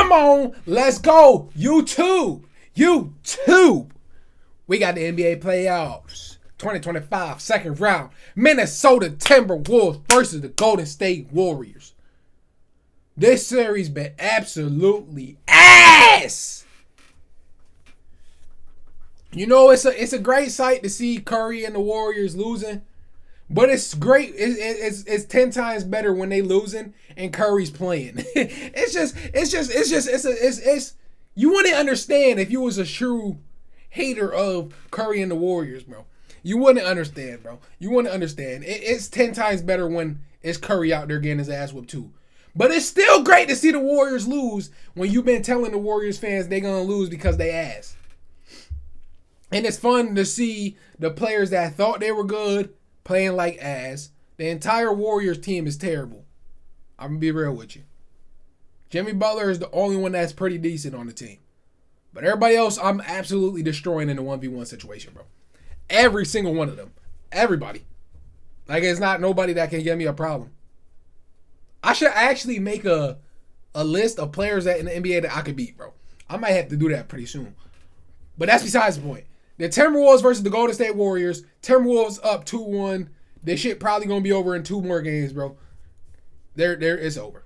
Come on, let's go. YouTube. We got the NBA playoffs. 2025 second round. Minnesota Timberwolves versus the Golden State Warriors. This series been absolutely ass. You know, it's a great sight to see Curry and the Warriors losing. But it's great. It's 10 times better when they losing and Curry's playing. It's you wouldn't understand if you was a true hater of Curry and the Warriors, bro. You wouldn't understand, bro. You wouldn't understand. It's 10 times better when it's Curry out there getting his ass whipped too. But it's still great to see the Warriors lose when you've been telling the Warriors fans they're gonna lose because they ass. And it's fun to see the players that thought they were good playing like ass. The entire Warriors team is terrible. I'm going to be real with you. Jimmy Butler is the only one that's pretty decent on the team. But everybody else, I'm absolutely destroying in the 1v1 situation, bro. Every single one of them. Everybody. Like, it's not nobody that can give me a problem. I should actually make a list of players that in the NBA that I could beat, bro. I might have to do that pretty soon. But that's besides the point. The Timberwolves versus the Golden State Warriors. Timberwolves up 2-1. This shit probably going to be over in 2 more games, bro. It's over.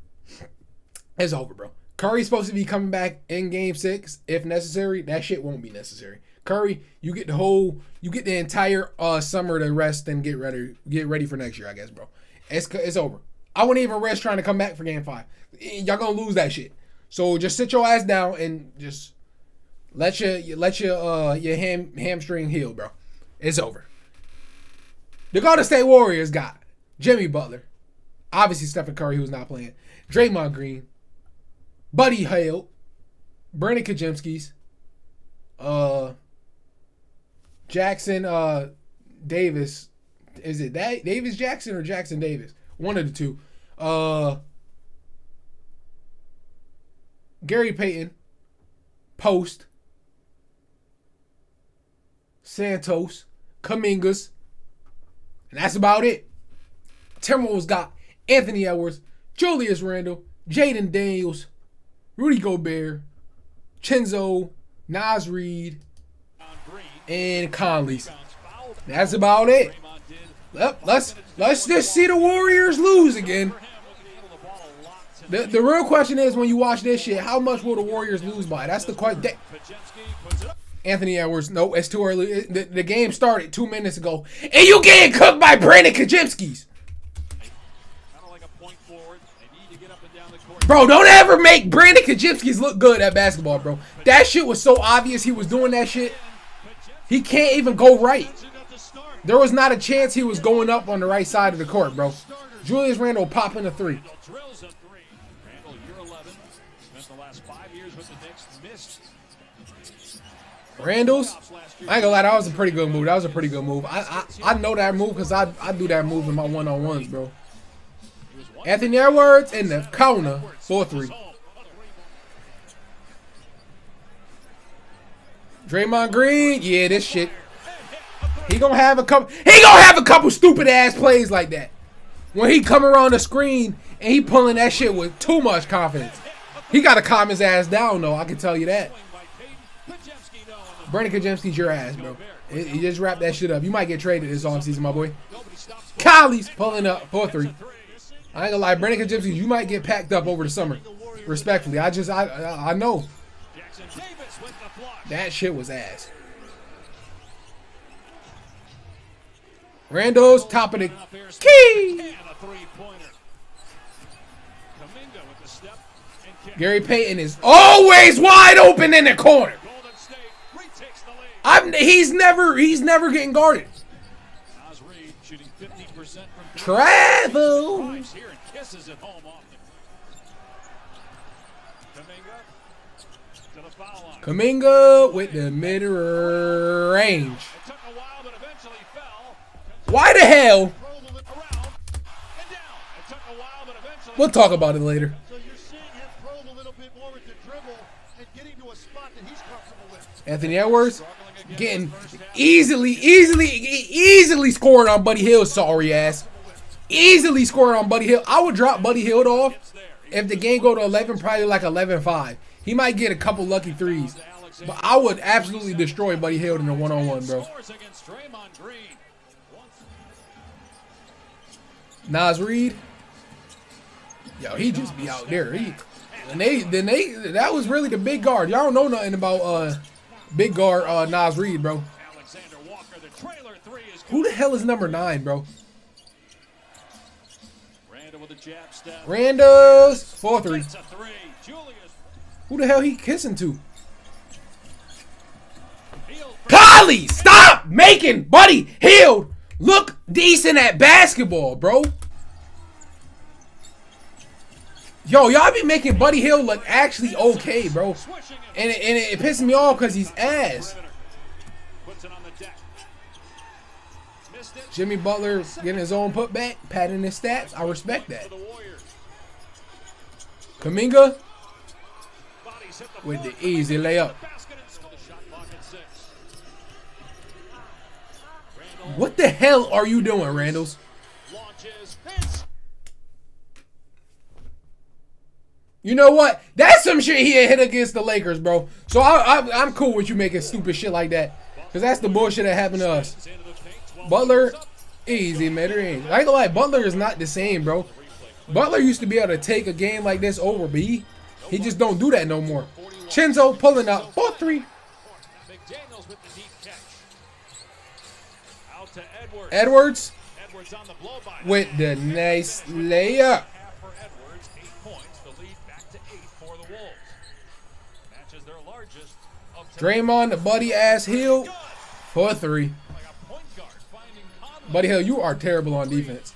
It's over, bro. Curry's supposed to be coming back in game 6 if necessary. That shit won't be necessary. Curry, you get the entire summer to rest and get ready for next year, I guess, bro. It's over. I wouldn't even risk trying to come back for game 5. Y'all going to lose that shit. So just sit your ass down and just let your hamstring heal, bro. It's over. The Golden State Warriors got Jimmy Butler, obviously Stephen Curry, who's not playing, Draymond Green, Buddy Hield, Brandon Kajimskis, Jackson Davis. Is it that Davis Jackson or Jackson Davis? One of the two. Gary Payton, Post, Santos, Kumingas, and that's about it. Timberwolves got Anthony Edwards, Julius Randle, Jaden Daniels, Rudy Gobert, Chenzo, Naz Reid, and Conley. That's about it. Let's just see the Warriors lose again. The real question is, when you watch this shit, how much will the Warriors lose by? That's the question. Anthony Edwards, no, it's too early. The game started 2 minutes ago, and you getting cooked by Brandon Kajimskis. Bro, don't ever make Brandon Kajimskis look good at basketball, bro. That shit was so obvious he was doing that shit. He can't even go right. There was not a chance he was going up on the right side of the court, bro. Julius Randle popping a 3. Randall's, I ain't gonna lie, that was a pretty good move. I know that move because I do that move in my one-on-ones, bro. Anthony Edwards in the corner, 4-3. Draymond Green, yeah, this shit. He gonna have a couple stupid ass plays like that. When he come around the screen and he pulling that shit with too much confidence. He gotta calm his ass down though, I can tell you that. Brandon Kajimski's your ass, bro. He just wrapped that shit up. You might get traded this offseason, my boy. Kylie's pulling up 4-3. I ain't gonna lie, Brandon Kajimski, you might get packed up over the summer. Respectfully, I know. That shit was ass. Randall's top of the key. Gary Payton is always wide open in the corner. He's never getting guarded. Travel. Kuminga with the mid-range. Why the hell? We'll talk about it later. Anthony Edwards getting easily scored on Buddy Hield's sorry ass. Easily scored on Buddy Hield. I would drop Buddy Hield off if the game go to 11, probably like 11-5. He might get a couple lucky threes. But I would absolutely destroy Buddy Hield in a one-on-one, bro. Nas Reed. Yo, he just be out there. That was really the big guard. Y'all don't know nothing about big guard Nas Reed, bro. Who the hell is number 9, bro? Randall's 4-3. Who the hell he kissing to? Collie, stop making Buddy Hield look decent at basketball, bro. Yo, y'all be making Buddy Hield look actually okay, bro. And it pisses me off because he's ass. Jimmy Butler getting his own putback, padding his stats. I respect that. Kuminga with the easy layup. What the hell are you doing, Randalls? You know what? That's some shit he hit against the Lakers, bro. So I'm cool with you making stupid shit like that. Because that's the bullshit that happened to us. Butler, easy mid-range. I ain't gonna lie, Butler is not the same, bro. Butler used to be able to take a game like this over, but he just don't do that no more. Chenzo pulling up 4-3. Edwards with the nice layup. Draymond, the Buddy ass Hield, 4-3. Buddy Hield, you are terrible on defense.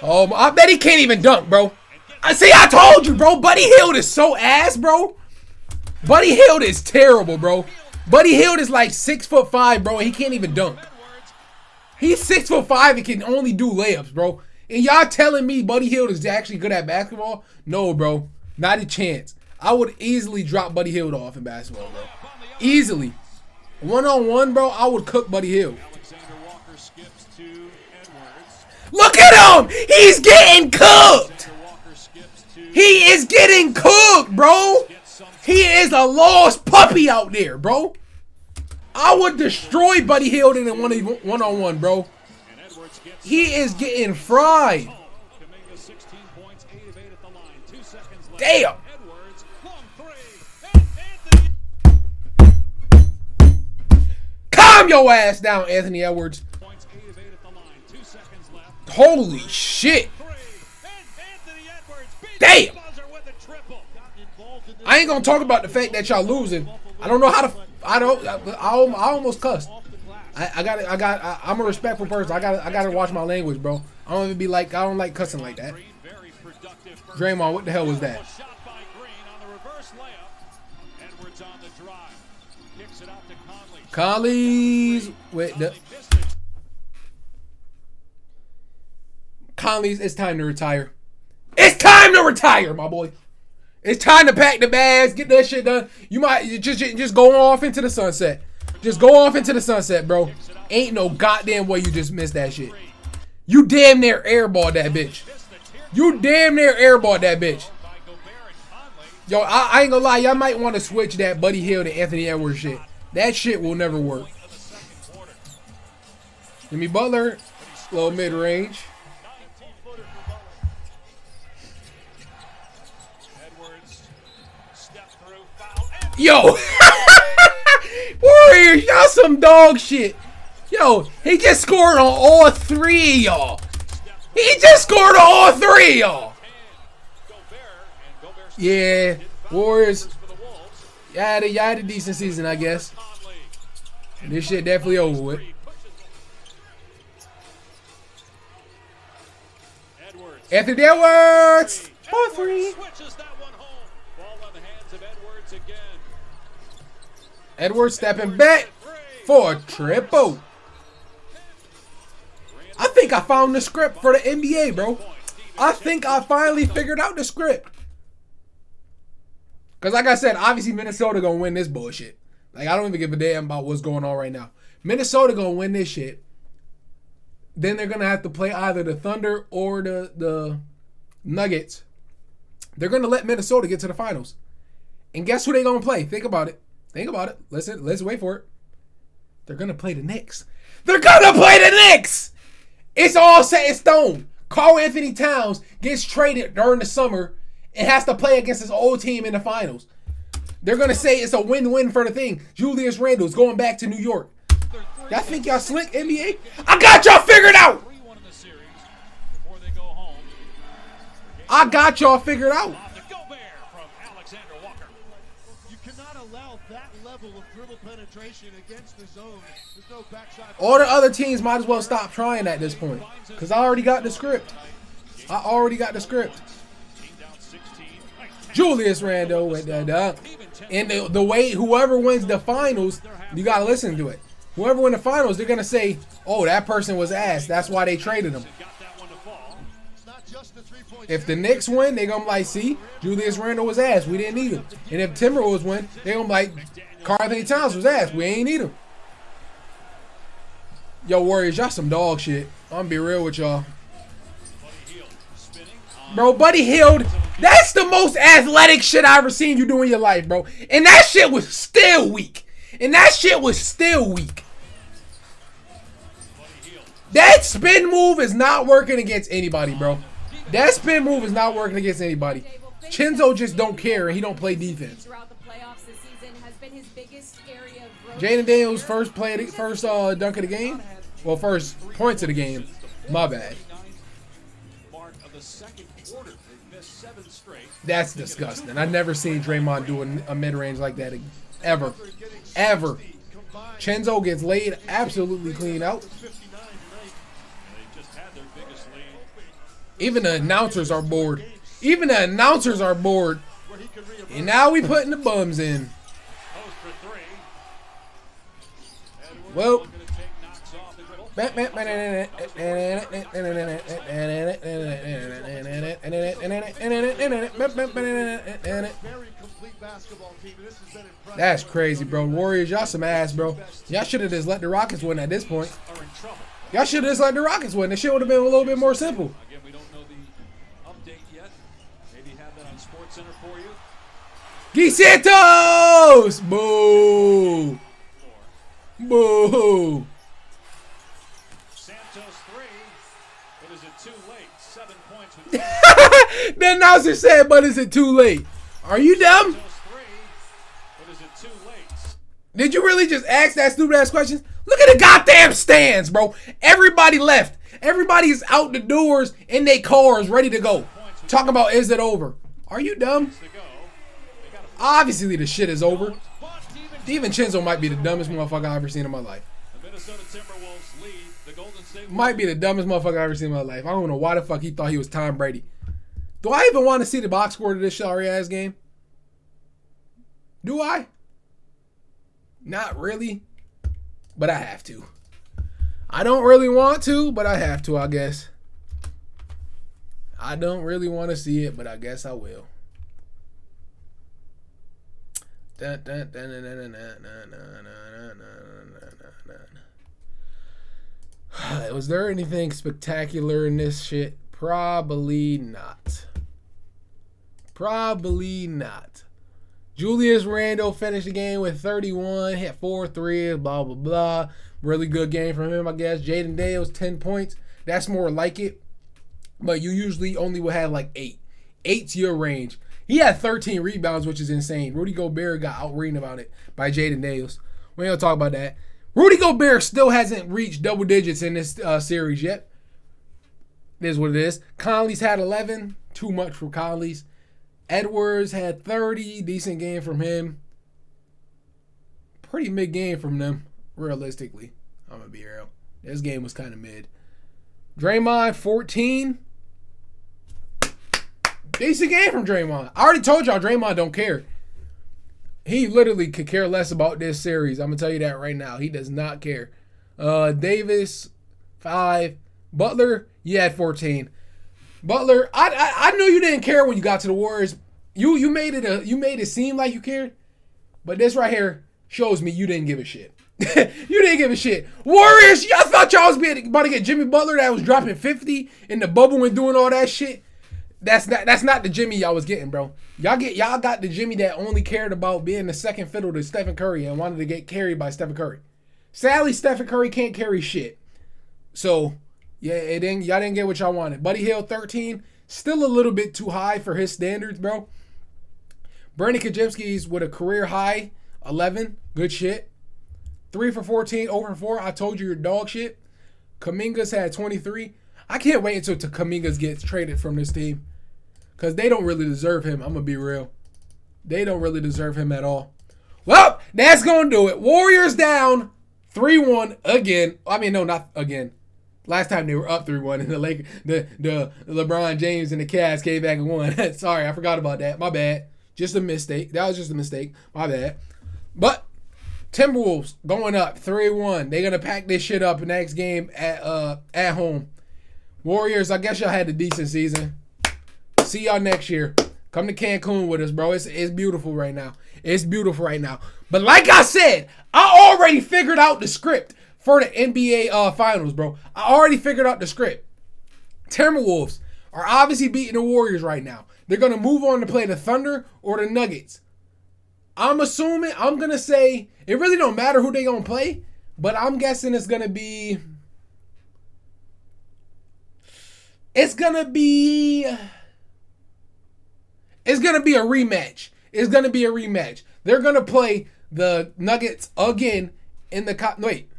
Oh, I bet he can't even dunk, bro. I told you, bro. Buddy Hield is so ass, bro. Buddy Hield is terrible, bro. Buddy Hield is like 6'5", bro, and he can't even dunk. He's 6'5" and can only do layups, bro. And y'all telling me Buddy Hield is actually good at basketball? No, bro. Not a chance. I would easily drop Buddy Hield off in basketball, bro. Easily. One-on-one, bro, I would cook Buddy Hield. Look at him! He's getting cooked! He is getting cooked, bro! He is a lost puppy out there, bro. I would destroy Buddy Hield in a one-on-one, bro. He is getting fried. Damn. Calm your ass down, Anthony Edwards. Holy shit. Damn. I ain't gonna talk about the fact that y'all losing. I don't know how to. I almost cussed. I'm a respectful person. I gotta watch my language, bro. I don't even be like. I don't like cussing like that. Draymond, what the hell was that? Conley's with the. Conley's. It's time to retire. It's time to retire, my boy. It's time to pack the bags, get that shit done. You might just go off into the sunset. Just go off into the sunset, bro. Ain't no goddamn way you just missed that shit. You damn near airballed that bitch. You damn near airballed that bitch. Yo, I ain't gonna lie, y'all might want to switch that Buddy Hield and Anthony Edwards shit. That shit will never work. Jimmy Butler, low mid-range. Yo, Warriors, y'all some dog shit. Yo, he just scored on all three of y'all. He just scored on all three of y'all. Yeah, Warriors, y'all had a decent season, I guess. This shit definitely over with. Anthony Edwards, 4-3. Edwards stepping back for a triple. I think I found the script for the NBA, bro. I think I finally figured out the script. Because like I said, obviously Minnesota going to win this bullshit. Like, I don't even give a damn about what's going on right now. Minnesota going to win this shit. Then they're going to have to play either the Thunder or the Nuggets. They're going to let Minnesota get to the finals. And guess who they're going to play? Think about it. Think about it. Listen, let's wait for it. They're going to play the Knicks. They're going to play the Knicks! It's all set in stone. Karl Anthony Towns gets traded during the summer and has to play against his old team in the finals. They're going to say it's a win-win for the thing. Julius Randle's going back to New York. Y'all think y'all slick, NBA? I got y'all figured out! I got y'all figured out. You cannot allow that level of dribble penetration against the zone. There's no backside. All the other teams might as well stop trying at this point. Because I already got the script. Julius Randle with that dunk. And the way whoever wins the finals, you got to listen to it. Whoever wins the finals, they're going to say, oh, that person was ass. That's why they traded him. If the Knicks win, they're going to be like, see, Julius Randle was ass. We didn't need him. And if Timberwolves win, they're going to be like, Karl Anthony Towns was ass. We ain't need him. Yo, Warriors, y'all some dog shit. I'm going to be real with y'all. Bro, Buddy Hield, that's the most athletic shit I ever seen you do in your life, bro. And that shit was still weak. That spin move is not working against anybody, bro. That spin move is not working against anybody. Chenzo just don't care and he don't play defense. Jaden Daniels first dunk of the game. Well, first points of the game. My bad. That's disgusting. I've never seen Draymond do a mid-range like that ever. Ever. Chenzo gets laid absolutely clean out. Even the announcers are bored. And now we putting the bums in. Well. That's crazy, bro. Warriors, y'all some ass, bro. Y'all should have just let the Rockets win at this point. Y'all should have just let the Rockets win. The shit would have been a little bit more simple. Again, we don't know the update yet. Maybe have that on SportsCenter for you. Guy Santos! Boo! Boo! Santos 3, but is it too late? 7 points with The announcer said, but is it too late? Are you dumb? Santos 3, but is it too late? Did you really just ask that stupid ass question? Look at the goddamn stands, bro. Everybody left. Everybody's out the doors in their cars ready to go. Talking about, is it over? Are you dumb? Obviously the shit is over. DiVincenzo might be the dumbest motherfucker I've ever seen in my life. The Minnesota Timberwolves lead the Golden State. Might be the dumbest motherfucker I've ever seen in my life. I don't know why the fuck he thought he was Tom Brady. Do I even want to see the box score to this sorry ass game? Do I? Not really. But I have to. I don't really want to, but I have to, I guess. I don't really want to see it, but I guess I will. Was there anything spectacular in this shit? Probably not. Probably not. Julius Randle finished the game with 31, hit 4 threes, blah, blah, blah. Really good game from him, I guess. Jaden Daniels, 10 points. That's more like it. But you usually only will have like 8. 8's your range. He had 13 rebounds, which is insane. Rudy Gobert got out-reading about it by Jaden Daniels. We ain't gonna talk about that. Rudy Gobert still hasn't reached double digits in this series yet. It is what it is. Conley's had 11. Too much for Conley's. Edwards had 30. Decent game from him. Pretty mid game from them, realistically. I'm going to be real. This game was kind of mid. Draymond, 14. Decent game from Draymond. I already told y'all Draymond don't care. He literally could care less about this series. I'm going to tell you that right now. He does not care. Davis, 5. Butler, you had 14. Butler, I know you didn't care when you got to the Warriors. You made it seem like you cared, but this right here shows me you didn't give a shit. You didn't give a shit. Warriors, I thought y'all was about to get Jimmy Butler that was dropping 50 in the bubble and doing all that shit. That's not the Jimmy y'all was getting, bro. Y'all got the Jimmy that only cared about being the second fiddle to Stephen Curry and wanted to get carried by Stephen Curry. Sadly, Stephen Curry can't carry shit. So, yeah, y'all didn't get what y'all wanted. Buddy Hield 13, still a little bit too high for his standards, bro. Brandon Kajemski's with a career high 11, good shit. 3 for 14, over 4. I told you you're dog shit. Kuminga's had 23. I can't wait until Kuminga's gets traded from this team. Because they don't really deserve him. I'm going to be real. They don't really deserve him at all. Well, that's going to do it. Warriors down 3-1 again. I mean, no, not again. Last time they were up 3-1 and the LeBron James and the Cavs came back and won. Sorry, I forgot about that. My bad. Just a mistake. That was just a mistake. My bad. But Timberwolves going up 3-1. They're going to pack this shit up next game at home. Warriors, I guess y'all had a decent season. See y'all next year. Come to Cancun with us, bro. It's beautiful right now. It's beautiful right now. But like I said, I already figured out the script for the NBA Finals, bro. I already figured out the script. Timberwolves are obviously beating the Warriors right now. They're going to move on to play the Thunder or the Nuggets. I'm going to say, it really don't matter who they going to play, but I'm guessing it's going to be a rematch. It's going to be a rematch. They're going to play the Nuggets again in the wait.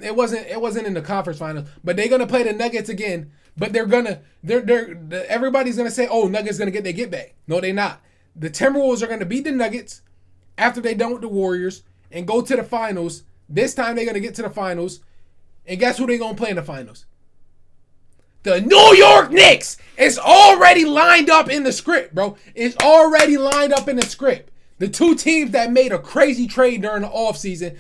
It wasn't in the conference finals, but they're going to play the Nuggets again, but everybody's going to say, "Oh, Nuggets going to get their get back." No, they're not. The Timberwolves are going to beat the Nuggets after they done with the Warriors and go to the finals. This time they're going to get to the finals. And guess who they're going to play in the finals? The New York Knicks. It's already lined up in the script, bro. It's already lined up in the script. The two teams that made a crazy trade during the offseason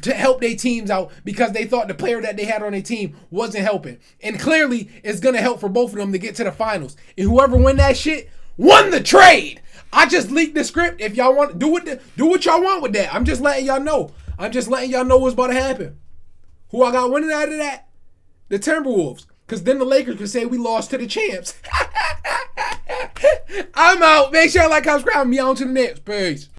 to help their teams out because they thought the player that they had on their team wasn't helping. And clearly, it's going to help for both of them to get to the finals. And whoever win that shit won the trade. I just leaked the script. If y'all want, do what y'all want with that. I'm just letting y'all know. I'm just letting y'all know what's about to happen. Who I got winning out of that? The Timberwolves. Because then the Lakers can say we lost to the champs. I'm out. Make sure you like, subscribe, and be on to the next. Peace.